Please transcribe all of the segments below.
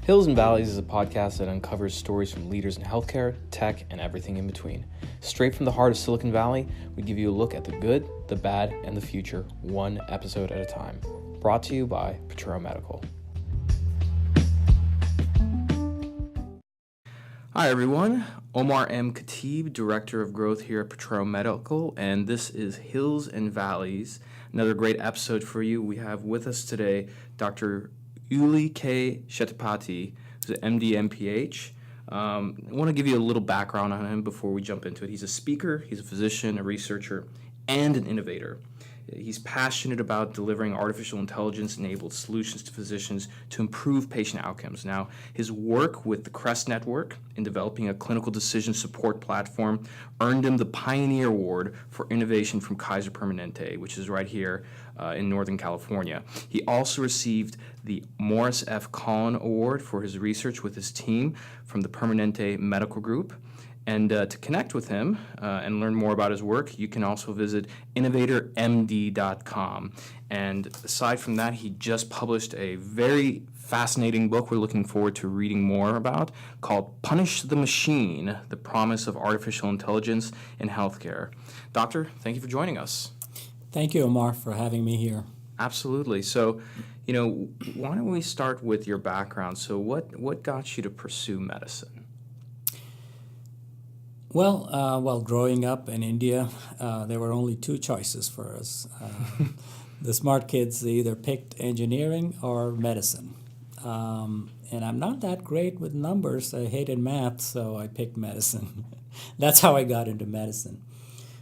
Hills and Valleys is a podcast that uncovers stories from leaders in healthcare, tech, and everything in between. Straight from the heart of Silicon Valley, we give you a look at the good, the bad, and the future, one episode at a time. Brought to you by Potrero Medical. Hi everyone, Omar M. Khatib, Director of Growth here at Potrero Medical, and this is Hills and Valleys, another great episode for you. We have with us today Dr. Uli Chettipally, who's an MD, MPH. I want to give you a little background on him before we jump into it. He's a speaker, he's a physician, a researcher, and an innovator. He's passionate about delivering artificial intelligence-enabled solutions to physicians to improve patient outcomes. Now, his work with the CREST Network in developing a clinical decision support platform earned him the Pioneer Award for Innovation from Kaiser Permanente, which is right here in Northern California. He also received the Morris F. Collin Award for his research with his team from the Permanente Medical Group. And to connect with him and learn more about his work, you can also visit innovatormd.com. And aside from that, he just published a very fascinating book we're looking forward to reading more about called Punish the Machine, The Promise of Artificial Intelligence in Healthcare. Doctor, thank you for joining us. Thank you, Omar, for having me here. Absolutely. So, why don't we start with your background? So what got you to pursue medicine? Well, growing up in India, there were only two choices for us. The smart kids either picked engineering or medicine. And I'm not that great with numbers. I hated math, so I picked medicine. That's how I got into medicine.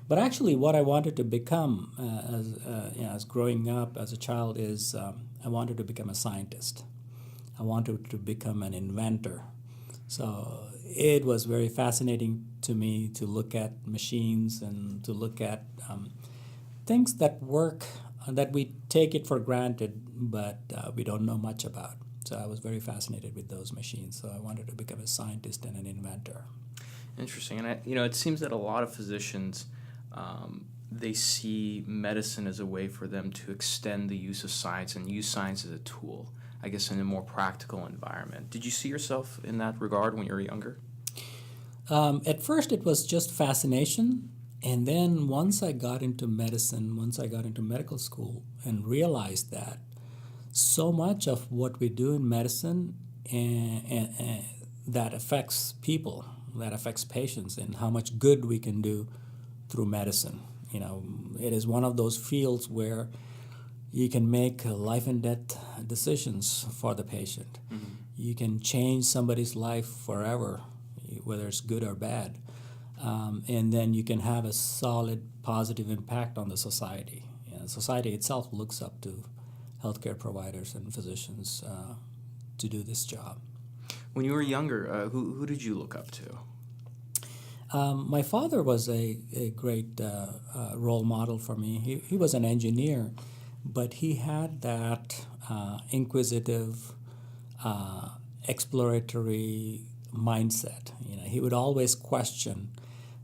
But actually, what I wanted to become as growing up as a child is I wanted to become a scientist. I wanted to become an inventor. So it was very fascinating to me to look at machines and to look at things that work, that we take it for granted, but we don't know much about. So I was very fascinated with those machines. So I wanted to become a scientist and an inventor. Interesting. And it seems that a lot of physicians, they see medicine as a way for them to extend the use of science and use science as a tool, I guess, in a more practical environment. Did you see yourself in that regard when you were younger? At first, it was just fascination. And then once I got into medicine, once I got into medical school and realized that so much of what we do in medicine and that affects people, that affects patients, and how much good we can do through medicine. It is one of those fields where you can make life and death decisions for the patient. Mm-hmm. You can change somebody's life forever, whether it's good or bad. And then you can have a solid, positive impact on the society. Society itself looks up to healthcare providers and physicians to do this job. When you were younger, who did you look up to? My father was a great role model for me. He was an engineer, but he had that inquisitive, exploratory mindset. He would always question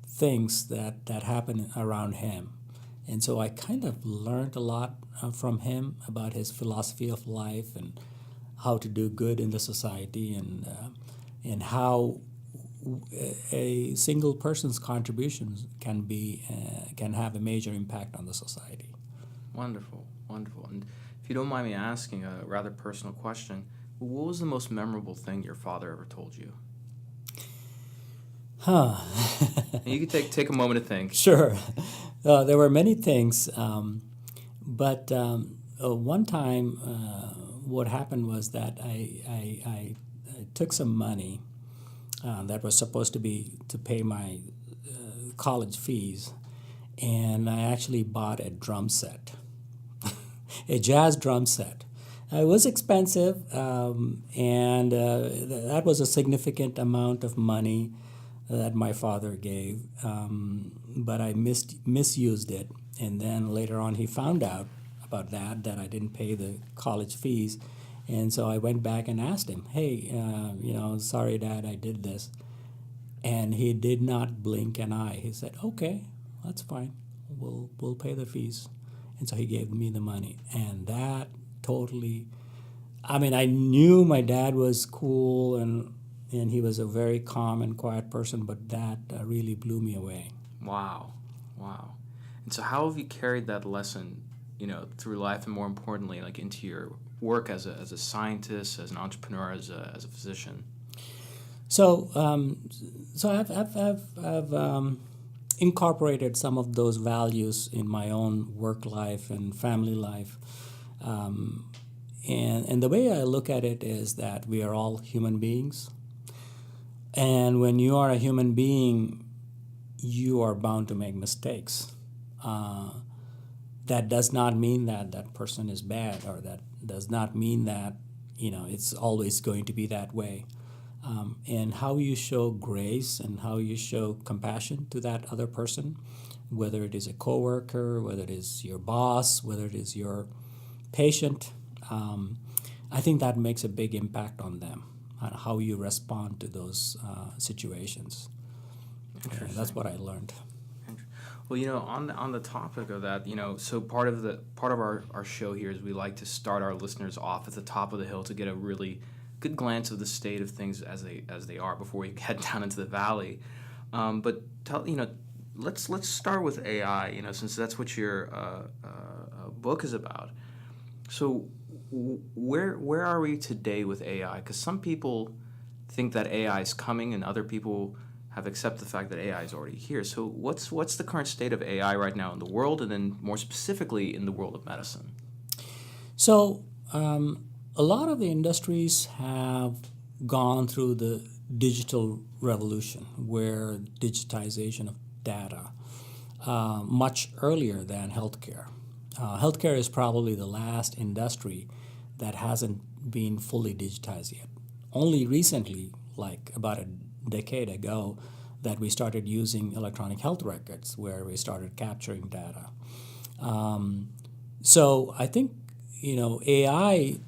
things that happen around him. And so I kind of learned a lot from him about his philosophy of life and how to do good in the society and how a single person's contributions can have a major impact on the society. Wonderful. And if you don't mind me asking a rather personal question, what was the most memorable thing your father ever told you? You can take a moment to think. Sure. There were many things, but one time what happened was that I took some money that was supposed to be to pay my college fees, and I actually bought a drum set. A jazz drum set. It was expensive, and that was a significant amount of money that my father gave, but I misused it. And then later on he found out about that I didn't pay the college fees. And so I went back and asked him, hey, sorry, Dad, I did this. And he did not blink an eye. He said, okay, that's fine. We'll pay the fees. And so he gave me the money. And that totally I mean, I knew my dad was cool and he was a very calm and quiet person, but that really blew me away. Wow. Wow. And so how have you carried that lesson, through life and more importantly, like into your work as a scientist, as an entrepreneur, as a physician? So, I've incorporated some of those values in my own work life and family life. Um, and the way I look at it is that we are all human beings. And when you are a human being, you are bound to make mistakes. Uh, that does not mean that that person is bad, or that does not mean that it's always going to be that way. And how you show grace and how you show compassion to that other person, whether it is a coworker, whether it is your boss, whether it is your patient, I think that makes a big impact on them, on how you respond to those situations. That's what I learned. Well, on the topic of that, so part of our show here is we like to start our listeners off at the top of the hill to get a really good glance of the state of things as they are before we head down into the valley. But let's start with AI. Since that's what your book is about. So where are we today with AI? Because some people think that AI is coming, and other people have accepted the fact that AI is already here. So what's the current state of AI right now in the world, and then more specifically in the world of medicine? So, a lot of the industries have gone through the digital revolution, where digitization of data much earlier than healthcare. Healthcare is probably the last industry that hasn't been fully digitized yet. Only recently, like about a decade ago, that we started using electronic health records, where we started capturing data. So I think AI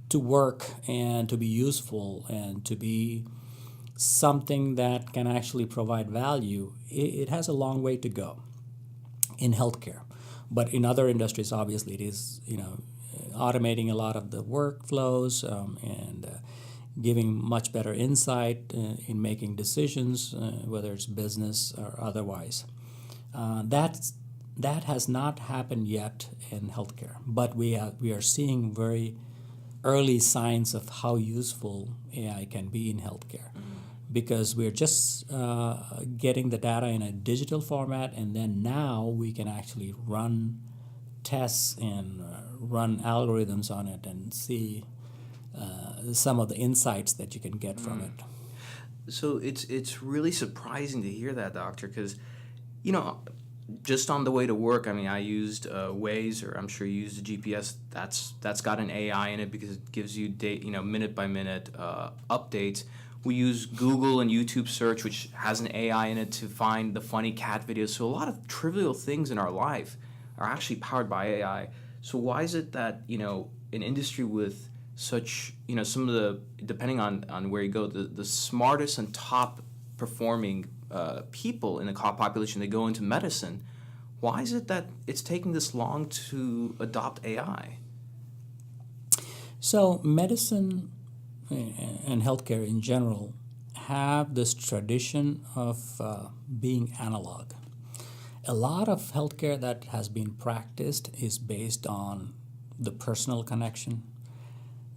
to work and to be useful and to be something that can actually provide value, it has a long way to go in healthcare. But in other industries, obviously, it is automating a lot of the workflows and giving much better insight in making decisions, whether it's business or otherwise. That has not happened yet in healthcare, but we are seeing very early signs of how useful AI can be in healthcare, because we're just getting the data in a digital format, and then now we can actually run tests and run algorithms on it and see some of the insights that you can get from it. So it's really surprising to hear that, doctor, because just on the way to work, I mean, I used Waze, or I'm sure you used a GPS. That's got an AI in it because it gives you minute by minute updates. We use Google and YouTube search, which has an AI in it to find the funny cat videos. So a lot of trivial things in our life are actually powered by AI. So why is it that an industry with such some of the, depending on where you go, the smartest and top performing people in the population, they go into medicine, why is it that it's taking this long to adopt AI? So medicine and healthcare in general have this tradition of being analog. A lot of healthcare that has been practiced is based on the personal connection,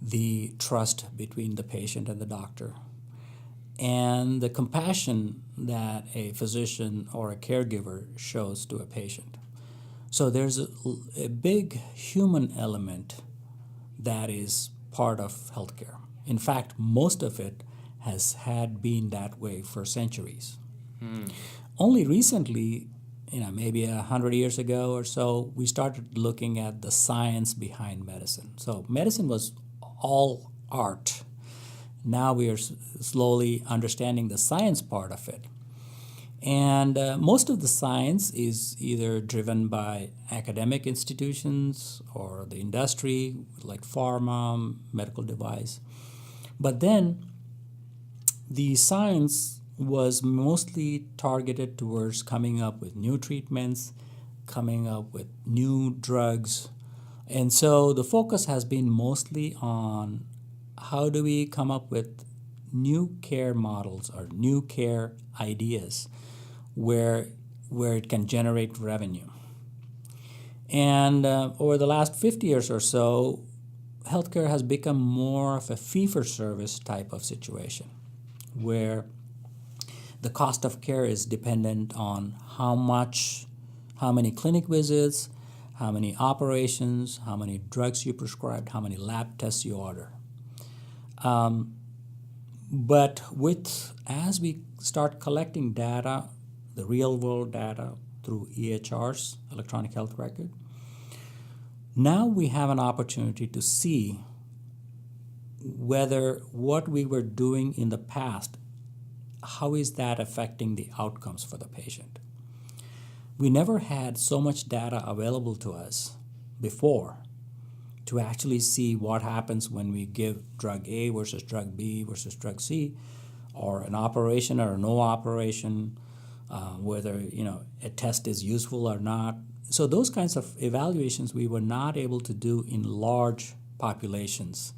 the trust between the patient and the doctor, and the compassion that a physician or a caregiver shows to a patient. So there's a big human element that is part of healthcare. In fact, most of it has had been that way for centuries. Only recently, maybe 100 years ago or so, we started looking at the science behind medicine. So medicine was all art. Now we are slowly understanding the science part of it. And most of the science is either driven by academic institutions or the industry, like pharma, medical device. But then the science was mostly targeted towards coming up with new treatments, coming up with new drugs, And so the focus has been mostly on how do we come up with new care models or new care ideas where it can generate revenue. And over the last 50 years or so, healthcare has become more of a fee-for-service type of situation where the cost of care is dependent on how many clinic visits, how many operations, how many drugs you prescribed, how many lab tests you order. But as we start collecting data, the real world data through EHRs, electronic health record, now we have an opportunity to see whether what we were doing in the past, how is that affecting the outcomes for the patient. We never had so much data available to us before to actually see what happens when we give drug A versus drug B versus drug C, or an operation or no operation, whether a test is useful or not. So those kinds of evaluations we were not able to do in large populations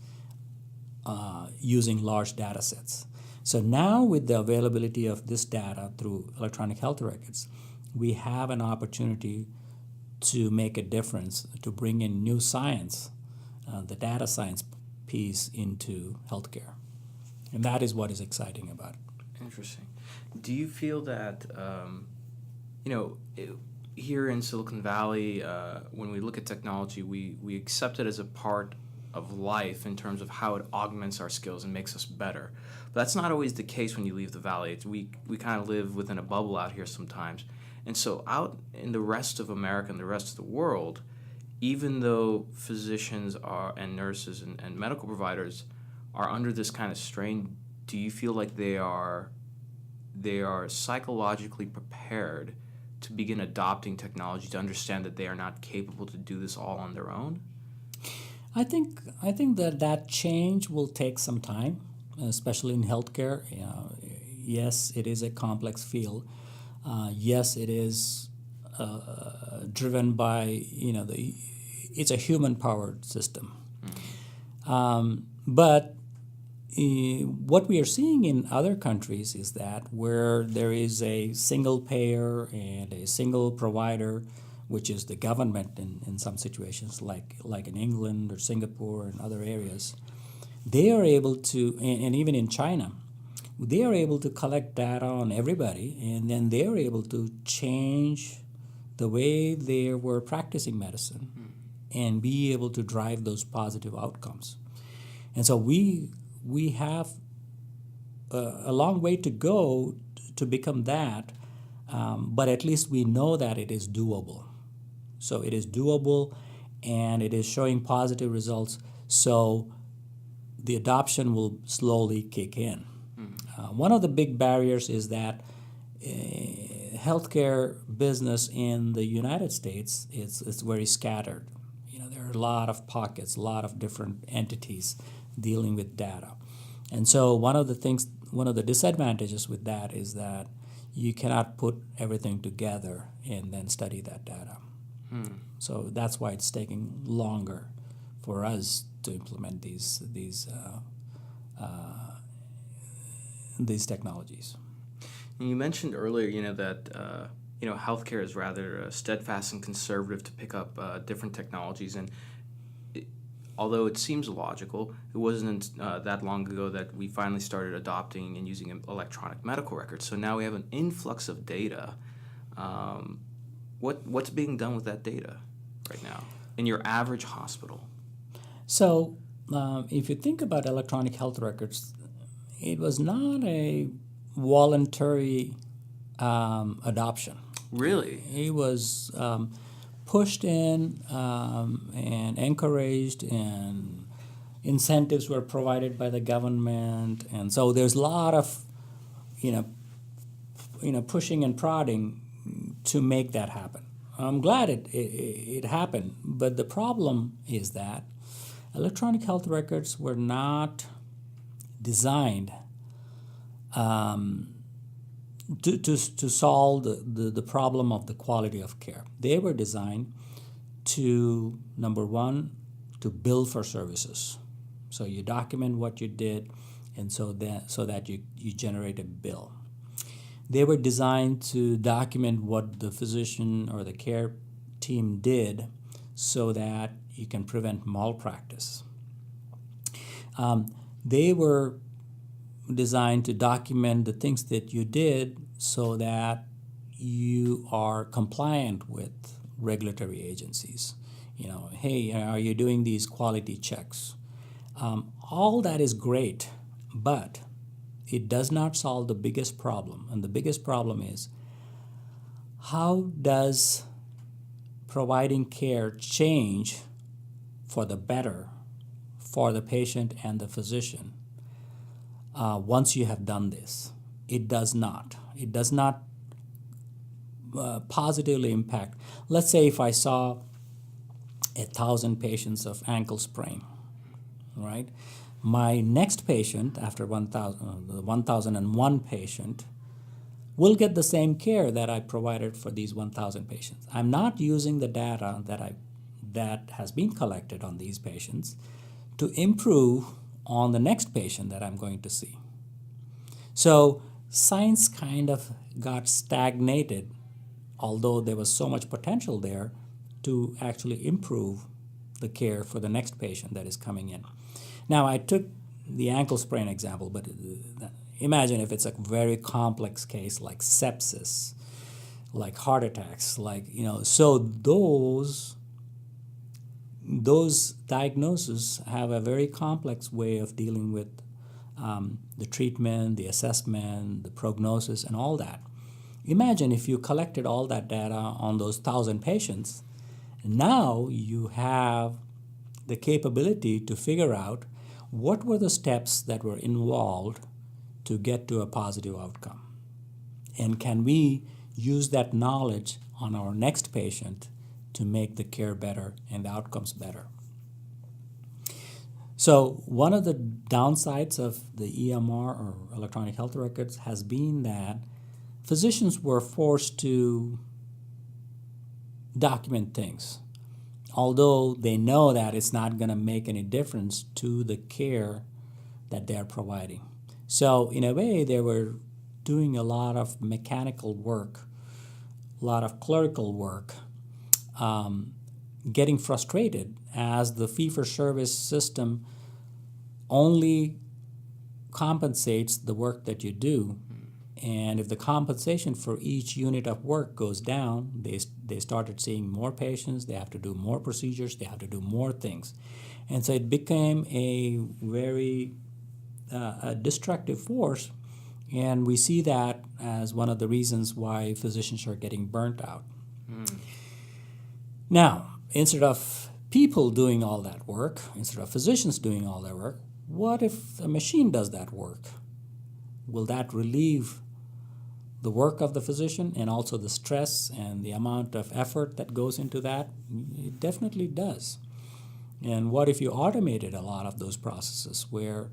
using large data sets. So now with the availability of this data through electronic health records, we have an opportunity to make a difference, to bring in new science, the data science piece into healthcare. And that is what is exciting about it. Interesting. Do you feel that, here in Silicon Valley, when we look at technology, we accept it as a part of life in terms of how it augments our skills and makes us better. But that's not always the case when you leave the valley. We kind of live within a bubble out here sometimes. And so out in the rest of America and the rest of the world, even though physicians and nurses and medical providers are under this kind of strain, do you feel like they are psychologically prepared to begin adopting technology, to understand that they are not capable to do this all on their own? I think that change will take some time, especially in healthcare. Yes, it is a complex field. Yes, it is driven by it's a human-powered system. But what we are seeing in other countries is that where there is a single payer and a single provider, which is the government in some situations, like in England or Singapore and other areas, they are able to, and even in China, they are able to collect data on everybody, and then they are able to change the way they were practicing medicine and be able to drive those positive outcomes. And so we have a long way to go to become that, but at least we know that it is doable. So it is doable, and it is showing positive results, so the adoption will slowly kick in. One of the big barriers is that healthcare business in the United States is very scattered. There are a lot of pockets, a lot of different entities dealing with data. And so one of the disadvantages with that is that you cannot put everything together and then study that data. So that's why it's taking longer for us to implement these technologies. And you mentioned earlier, that healthcare is rather steadfast and conservative to pick up different technologies, and although it seems logical, it wasn't that long ago that we finally started adopting and using electronic medical records. So now we have an influx of data. What's being done with that data right now in your average hospital? So if you think about electronic health records, it was not a voluntary adoption. Really? It was pushed in and encouraged, and incentives were provided by the government, and so there's a lot of pushing and prodding to make that happen. I'm glad it happened, but the problem is that electronic health records were not designed to solve the problem of the quality of care. They were designed to, number one, to bill for services. So you document what you did, and so that you generate a bill. They were designed to document what the physician or the care team did so that you can prevent malpractice. They were designed to document the things that you did so that you are compliant with regulatory agencies. Hey, are you doing these quality checks? All that is great, but it does not solve the biggest problem. And the biggest problem is, how does providing care change for the better for the patient and the physician once you have done this? It does not. It does not positively impact. Let's say if I saw 1,000 patients of ankle sprain, right? My next patient, after the 1,001 patient, will get the same care that I provided for these 1,000 patients. I'm not using the data that has been collected on these patients to improve on the next patient that I'm going to see. So science kind of got stagnated, although there was so much potential there to actually improve the care for the next patient that is coming in. Now, I took the ankle sprain example, but imagine if it's a very complex case like sepsis, like heart attacks, so those diagnoses have a very complex way of dealing with the treatment, the assessment, the prognosis, and all that. Imagine if you collected all that data on those 1,000 patients. Now you have the capability to figure out what were the steps that were involved to get to a positive outcome. And can we use that knowledge on our next patient to make the care better and the outcomes better? So one of the downsides of the EMR or electronic health records has been that physicians were forced to document things, although they know that it's not going to make any difference to the care that they're providing. So in a way, they were doing a lot of mechanical work, a lot of clerical work, getting frustrated as the fee-for-service system only compensates the work that you do. And if the compensation for each unit of work goes down, they started seeing more patients, they have to do more procedures, they have to do more things. And so it became a very destructive force, and we see that as one of the reasons why physicians are getting burnt out. Now, instead of people doing all that work, instead of physicians doing all that work, what if a machine does that work? Will that relieve the work of the physician and also the stress and the amount of effort that goes into that? It definitely does. And what if you automated a lot of those processes where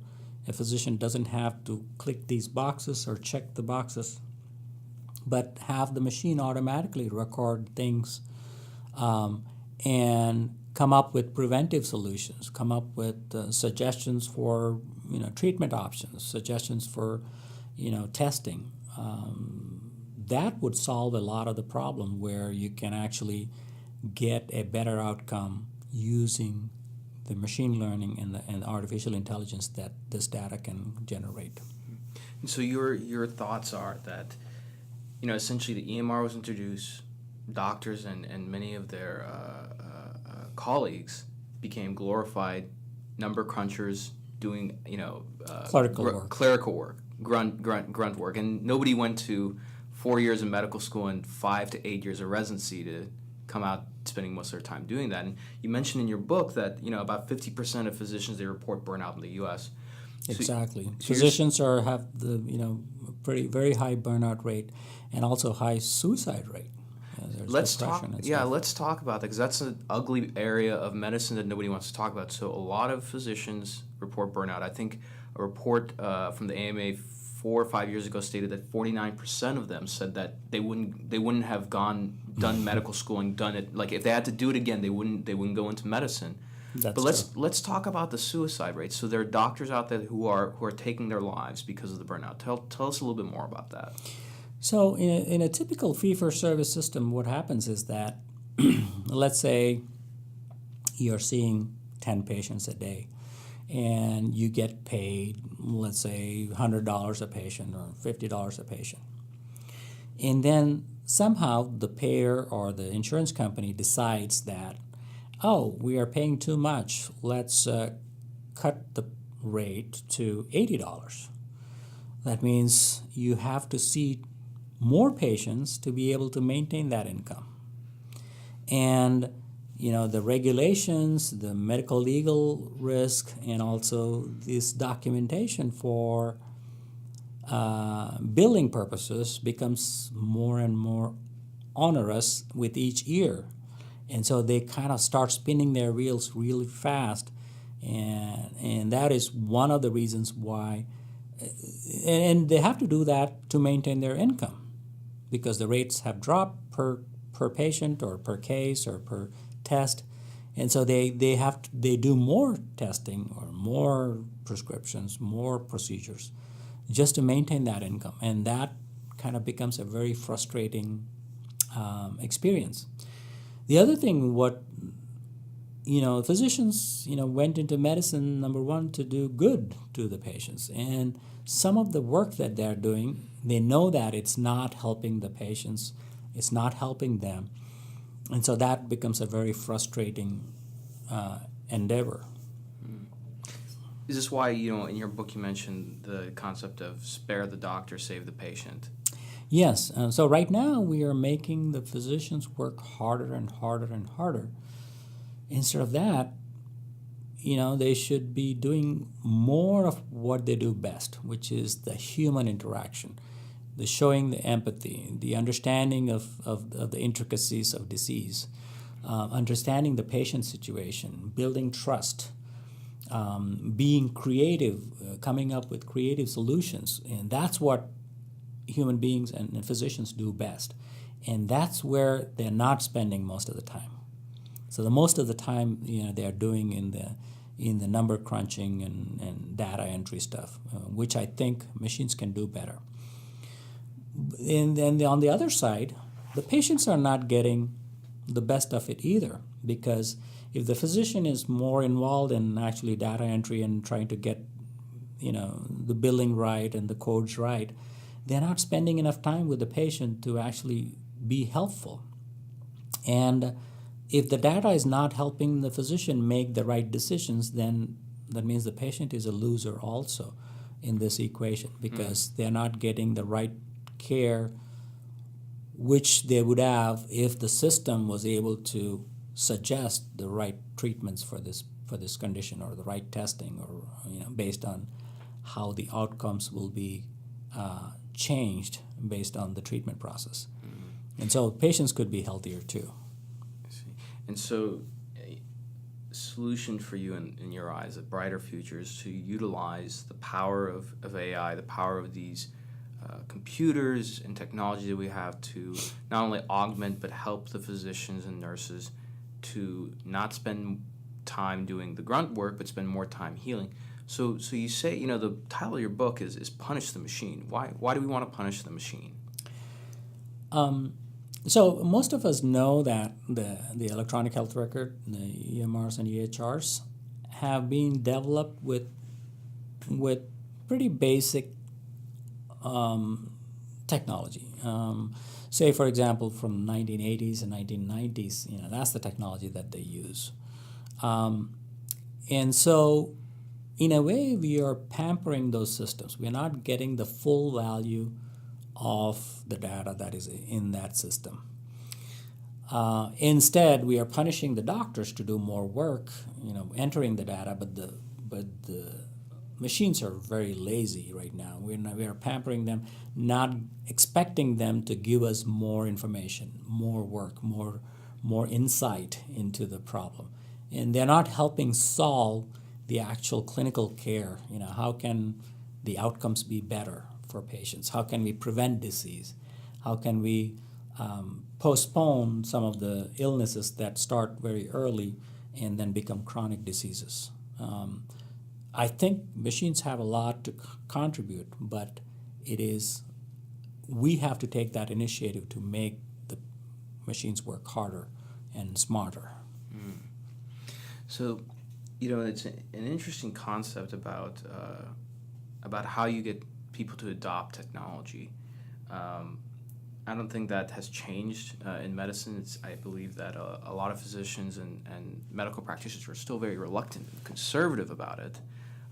a physician doesn't have to click these boxes or check the boxes, but have the machine automatically record things and come up with preventive solutions, come up with suggestions for treatment options, suggestions for testing. That would solve a lot of the problem where you can actually get a better outcome using the machine learning and artificial intelligence that this data can generate. So your thoughts are that, essentially the EMR was introduced, doctors and many of their colleagues became glorified number crunchers doing, clerical work, grunt work, and nobody went to 4 years of medical school and 5 to 8 years of residency to come out spending most of their time doing that. And you mentioned in your book that about 50% of physicians, they report burnout in the U.S. Exactly. Physicians have the very high burnout rate and also high suicide rate. Let's talk about that, because that's an ugly area of medicine that nobody wants to talk about. So a lot of physicians report burnout. I think a report from the AMA 4 or 5 years ago stated that 49% of them said that they wouldn't have gone done medical schooling, done it. Like if they had to do it again, they wouldn't go into medicine. That's But true. let's talk about the suicide rate. So there are doctors out there who are taking their lives because of the burnout. Tell us a little bit more about that. So in a typical fee-for-service system, what happens is that, let's say you're seeing 10 patients a day, and you get paid, let's say, $100 a patient or $50 a patient. And then somehow the payer or the insurance company decides that, oh, we are paying too much. Let's cut the rate to $80. That means you have to see more patients to be able to maintain that income. And the regulations, the medical legal risk, and also this documentation for billing purposes becomes more and more onerous with each year. And so they kind of start spinning their wheels really fast. And that is one of the reasons why, and they have to do that to maintain their income, because the rates have dropped per patient or per case or per test, and so they do more testing or more prescriptions, more procedures, just to maintain that income, and that kind of becomes a very frustrating experience. The other thing, physicians went into medicine, number one, to do good to the patients, and some of the work that they're doing, they know that it's not helping the patients, it's not helping them, and so that becomes a very frustrating endeavor. Is this why, in your book you mentioned the concept of spare the doctor, save the patient? Yes, so right now we are making the physicians work harder and harder and harder. Instead of that, they should be doing more of what they do best, which is the human interaction, the showing the empathy, the understanding of the intricacies of disease, understanding the patient situation, building trust, being creative, coming up with creative solutions. And that's what human beings and physicians do best. And that's where they're not spending most of the time. So the most of the time, they're doing in the number crunching and data entry stuff, which I think machines can do better. And then on the other side, the patients are not getting the best of it either, because if the physician is more involved in actually data entry and trying to get the billing right and the codes right, they're not spending enough time with the patient to actually be helpful. And if the data is not helping the physician make the right decisions, then that means the patient is a loser also in this equation, because they're not getting the right care which they would have if the system was able to suggest the right treatments for this condition, or the right testing, or based on how the outcomes will be changed based on the treatment process. And so patients could be healthier too. I see. And so a solution for you in your eyes, a brighter future, is to utilize the power of AI, the power of these computers and technology that we have to not only augment but help the physicians and nurses to not spend time doing the grunt work but spend more time healing. So you say, the title of your book is Punish the Machine. Why do we want to punish the machine? So most of us know that the electronic health record, the EMRs and EHRs, have been developed with pretty basic technology. Say, for example, from 1980s and 1990s, that's the technology that they use. And so, in a way, we are pampering those systems. We're not getting the full value of the data that is in that system. Instead, we are punishing the doctors to do more work, entering the data, but the machines are very lazy right now. We are pampering them, not expecting them to give us more information, more work, more insight into the problem. And they're not helping solve the actual clinical care. How can the outcomes be better for patients? How can we prevent disease? How can we postpone some of the illnesses that start very early and then become chronic diseases. I think machines have a lot to contribute, but we have to take that initiative to make the machines work harder and smarter. So, it's an interesting concept about how you get people to adopt technology. I don't think that has changed in medicine. I believe that a lot of physicians and medical practitioners are still very reluctant and conservative about it.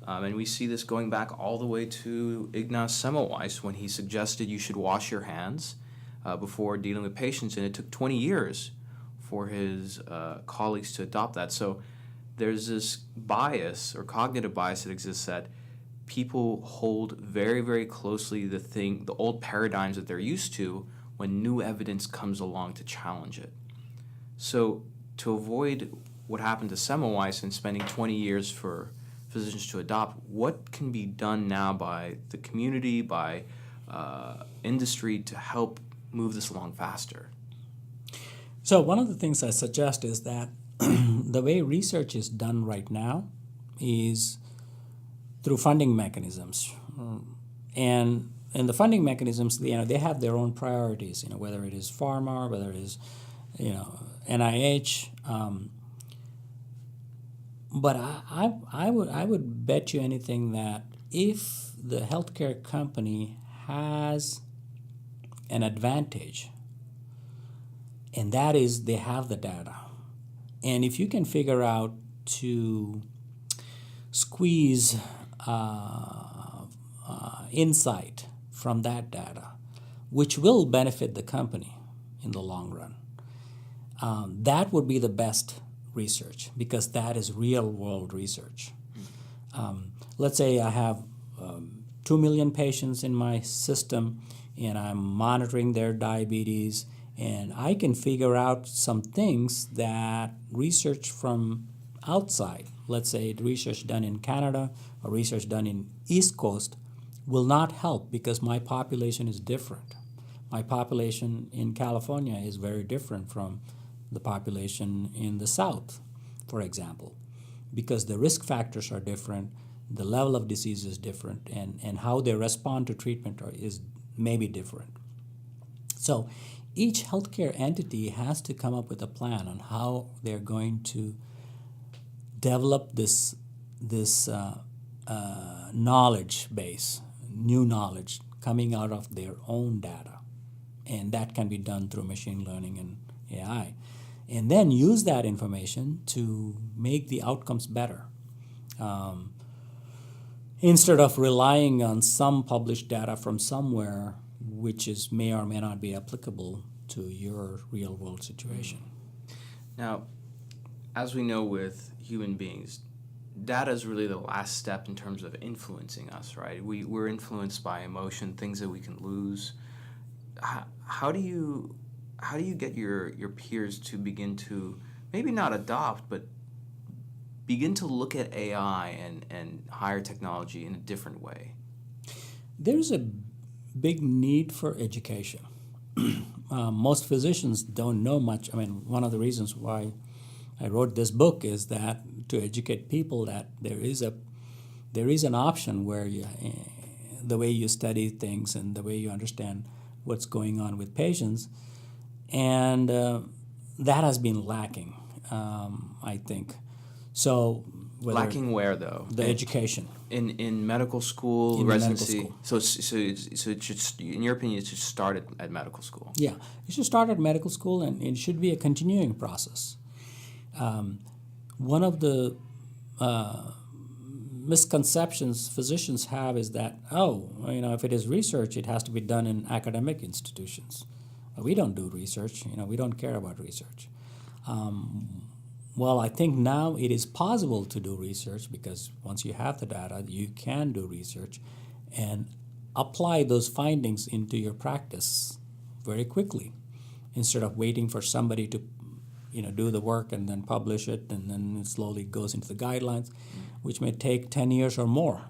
And we see this going back all the way to Ignaz Semmelweis when he suggested you should wash your hands before dealing with patients, and it took 20 years for his colleagues to adopt that. So there's this bias or cognitive bias that exists that people hold very, very closely the old paradigms that they're used to when new evidence comes along to challenge it. So to avoid what happened to Semmelweis and spending 20 years for physicians to adopt, what can be done now by the community, by industry to help move this along faster? So one of the things I suggest is that the way research is done right now is through funding mechanisms. And the funding mechanisms, they have their own priorities, whether it is pharma, whether it is, NIH. But I would bet you anything that if the healthcare company has an advantage, and that is they have the data, and if you can figure out to squeeze insight from that data, which will benefit the company in the long run, that would be the best research, because that is real world research. Let's say I have 2 million patients in my system and I'm monitoring their diabetes, and I can figure out some things that research from outside, let's say research done in Canada or research done in East Coast, will not help because my population is different. My population in California is very different from the population in the South, for example, because the risk factors are different, the level of disease is different, and how they respond to treatment is maybe different. So each healthcare entity has to come up with a plan on how they're going to develop this knowledge base, new knowledge coming out of their own data. And that can be done through machine learning and AI. And then use that information to make the outcomes better. Instead of relying on some published data from somewhere which may or may not be applicable to your real-world situation. Now, as we know with human beings, data is really the last step in terms of influencing us, right? We're influenced by emotion, things that we can lose. How do you get your peers to begin to maybe not adopt, but begin to look at AI and higher technology in a different way? There's a big need for education. Most physicians don't know much. I mean, one of the reasons why I wrote this book is that to educate people that there is an option where the way you study things and the way you understand what's going on with patients, and that has been lacking, I think. So lacking where though? The education in medical school, in residency. Medical school. So it should, in your opinion, it should start at medical school. Yeah, it should start at medical school, and it should be a continuing process. One of the misconceptions physicians have is that, if it is research, it has to be done in academic institutions. We don't do research. We don't care about research. Well, I think now it is possible to do research because once you have the data, you can do research and apply those findings into your practice very quickly instead of waiting for somebody to do the work and then publish it, and then it slowly goes into the guidelines, which may take 10 years or more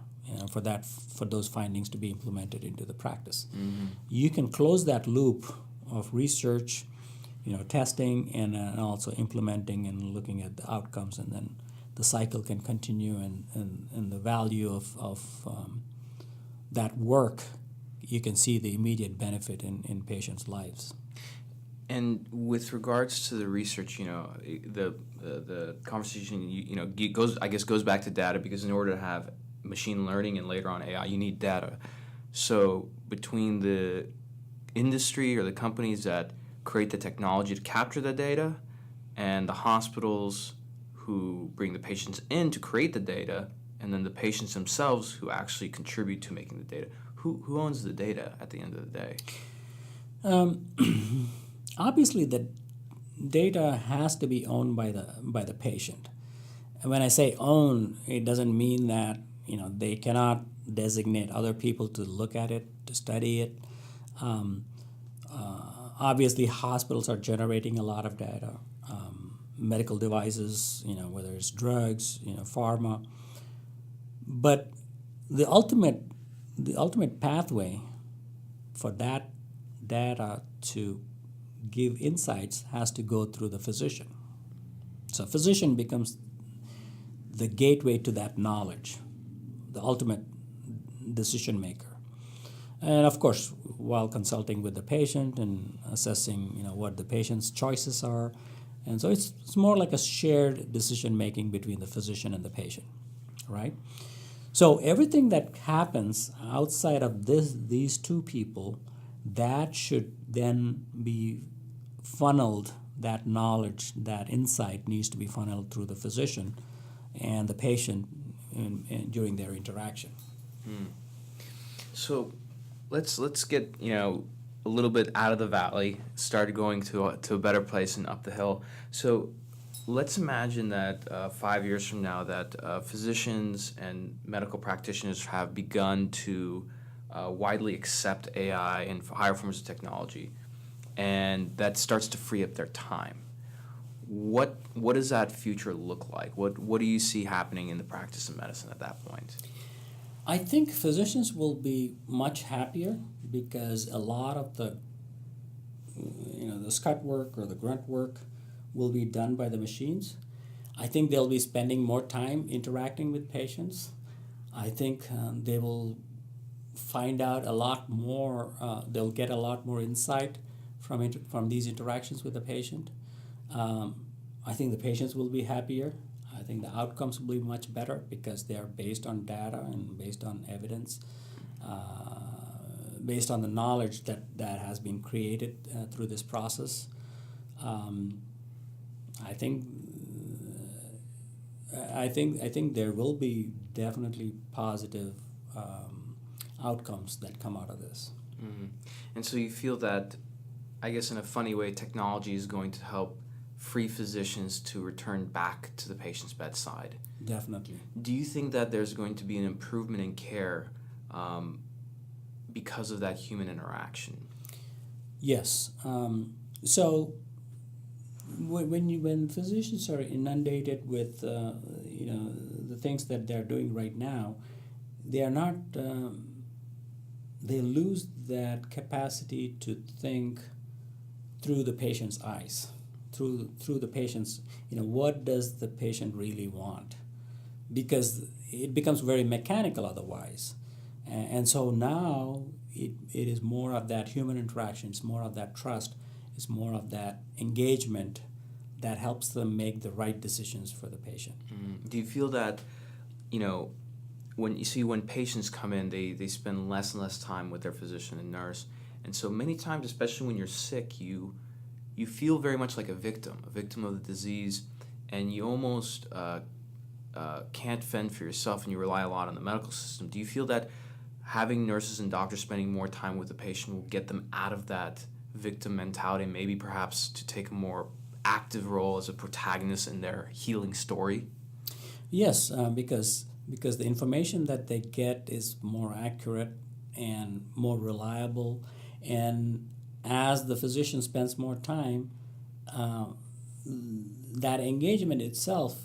for those findings to be implemented into the practice. Mm-hmm. You can close that loop of research, testing, and also implementing and looking at the outcomes, and then the cycle can continue, and the value of that work, you can see the immediate benefit in patients' lives. And with regards to the research, the conversation goes back to data, because in order to have machine learning and later on AI, you need data. So between the industry or the companies that create the technology to capture the data and the hospitals who bring the patients in to create the data, and then the patients themselves who actually contribute to making the data, who owns the data at the end of the day? Obviously, the data has to be owned by the patient. And when I say own, it doesn't mean that they cannot designate other people to look at it, to study it. Obviously, hospitals are generating a lot of data, medical devices, whether it's drugs, pharma. But the ultimate pathway for that data to give insights has to go through the physician. So physician becomes the gateway to that knowledge, the ultimate decision maker. And of course, while consulting with the patient and assessing, what the patient's choices are. And so it's more like a shared decision making between the physician and the patient, right? So everything that happens outside of these two people, that should then be funneled, that knowledge, that insight needs to be funneled through the physician and the patient during their interaction. So let's get a little bit out of the valley, start going to a better place and up the hill. So let's imagine that 5 years from now that physicians and medical practitioners have begun to widely accept AI and higher forms of technology, and that starts to free up their time. What does that future look like? What do you see happening in the practice of medicine at that point? I think physicians will be much happier because a lot of the scut work or the grunt work will be done by the machines. I think they'll be spending more time interacting with patients. I think they will find out a lot more. They'll get a lot more insight from these interactions with the patient. I think the patients will be happier. I think the outcomes will be much better because they are based on data and based on evidence, based on the knowledge that has been created through this process. I think there will be definitely positive outcomes that come out of this. Mm-hmm. And so you feel that, I guess in a funny way, technology is going to help free physicians to return back to the patient's bedside. Definitely. Do you think that there's going to be an improvement in care because of that human interaction? Yes. So when physicians are inundated with the things that they're doing right now, they are not. They lose that capacity to think through the patient's eyes, through the patient's. What does the patient really want? Because it becomes very mechanical otherwise, and so now it is more of that human interaction. It's more of that trust. It's more of that engagement that helps them make the right decisions for the patient. Mm. Do you feel that, when patients come in, they spend less and less time with their physician and nurse, and so many times, especially when you're sick, you feel very much like a victim of the disease, and you almost can't fend for yourself, and you rely a lot on the medical system. Do you feel that having nurses and doctors spending more time with the patient will get them out of that victim mentality, and maybe perhaps to take a more active role as a protagonist in their healing story? Yes, because the information that they get is more accurate and more reliable, and as the physician spends more time, that engagement itself,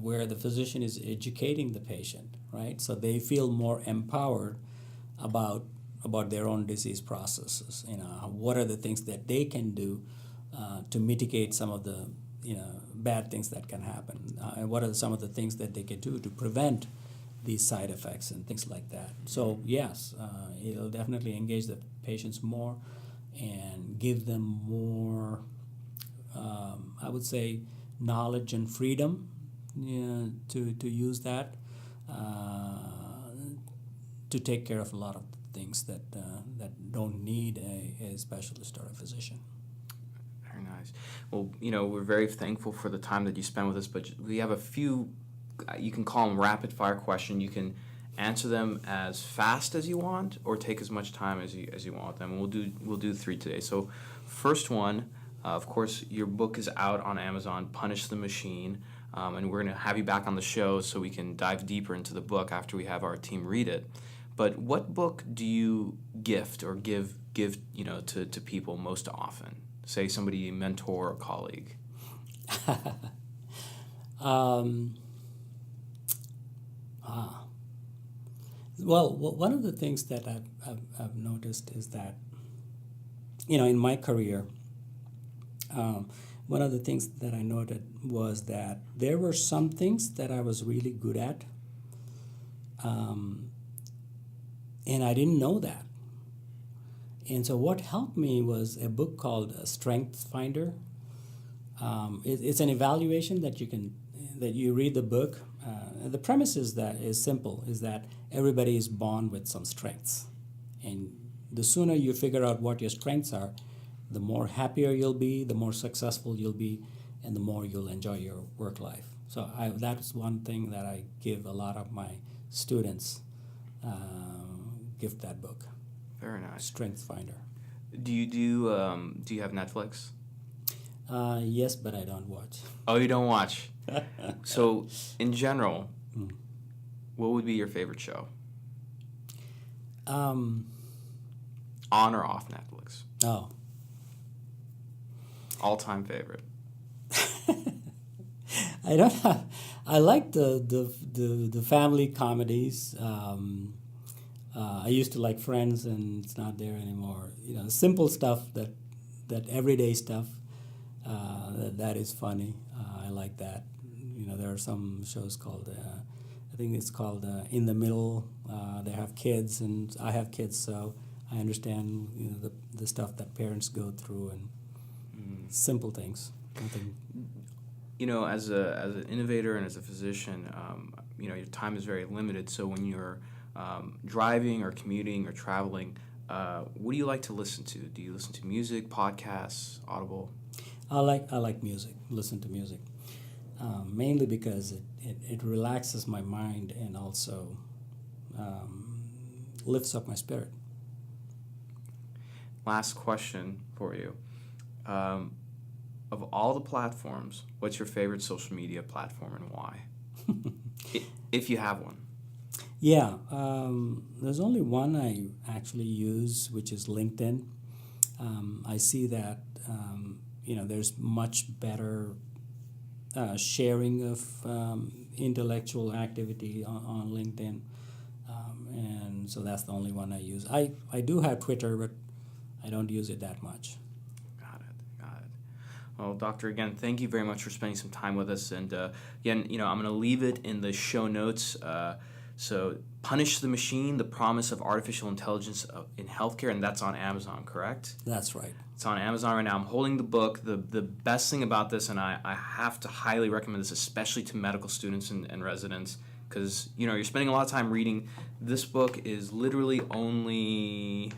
where the physician is educating the patient, right? So they feel more empowered about about their own disease processes. What are the things that they can do to mitigate some of the bad things that can happen, and what are some of the things that they can do to prevent these side effects and things like that. So yes, it'll definitely engage the patients more and give them more, I would say, knowledge and freedom to use that to take care of a lot of things that don't need a specialist or a physician. Very nice. Well, we're very thankful for the time that you spent with us, but we have a few, you can call them rapid fire questions. You can answer them as fast as you want or take as much time as you want with them. We'll do 3 today. So first one, of course, your book is out on Amazon, Punish the Machine, and we're going to have you back on the show so we can dive deeper into the book after we have our team read it. But what book do you gift or give to people most often? Say somebody, a mentor or colleague. Well, one of the things that I've noticed is that, in my career, one of the things that I noted was that there were some things that I was really good at, and I didn't know that. And so what helped me was a book called Strengths Finder. It's an evaluation that you read the book. The premise is simple, is that everybody is born with some strengths. And the sooner you figure out what your strengths are, the more happier you'll be, the more successful you'll be, and the more you'll enjoy your work life. So that's one thing that I give a lot of my students, gift that book. Very nice. Strengths Finder. Do you have Netflix? Yes, but I don't watch. Oh, you don't watch? So, in general, what would be your favorite show? On or off Netflix? Oh. All-time favorite? I don't have. I like the family comedies. I used to like Friends, and it's not there anymore. Simple stuff that everyday stuff that is funny. I like that. There are some shows called I think it's called In the Middle. They have kids, and I have kids, so I understand the stuff that parents go through and simple things. Nothing. As an innovator and as a physician, your time is very limited. So when you're driving or commuting or traveling, what do you like to listen to? Do you listen to music, podcasts, Audible? I like music. Listen to music, mainly because it relaxes my mind and also lifts up my spirit. Last question for you. Of all the platforms, what's your favorite social media platform and why? If you have one. Yeah, there's only one I actually use, which is LinkedIn. I see that there's much better sharing of intellectual activity on LinkedIn, and so that's the only one I use. I do have Twitter, but I don't use it that much. Got it. Well, Doctor, again, thank you very much for spending some time with us. And again, I'm going to leave it in the show notes. So, Punish the Machine, The Promise of Artificial Intelligence in Healthcare, and that's on Amazon, correct? That's right. It's on Amazon right now. I'm holding the book. The best thing about this, and I have to highly recommend this, especially to medical students and residents, because, you're spending a lot of time reading. This book is literally only,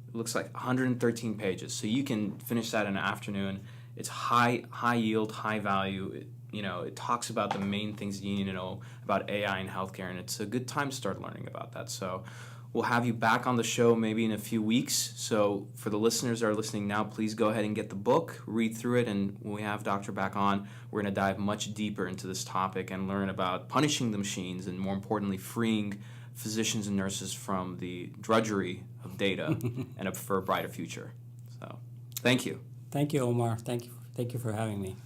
it looks like 113 pages, so you can finish that in an afternoon. It's high yield, high value. It talks about the main things you need to know about AI in healthcare, and it's a good time to start learning about that. So we'll have you back on the show maybe in a few weeks. So for the listeners that are listening now, please go ahead and get the book, read through it, and when we have Doctor back on, we're going to dive much deeper into this topic and learn about punishing the machines and, more importantly, freeing physicians and nurses from the drudgery of data and for a brighter future. So thank you. Thank you, Omar. Thank you for having me.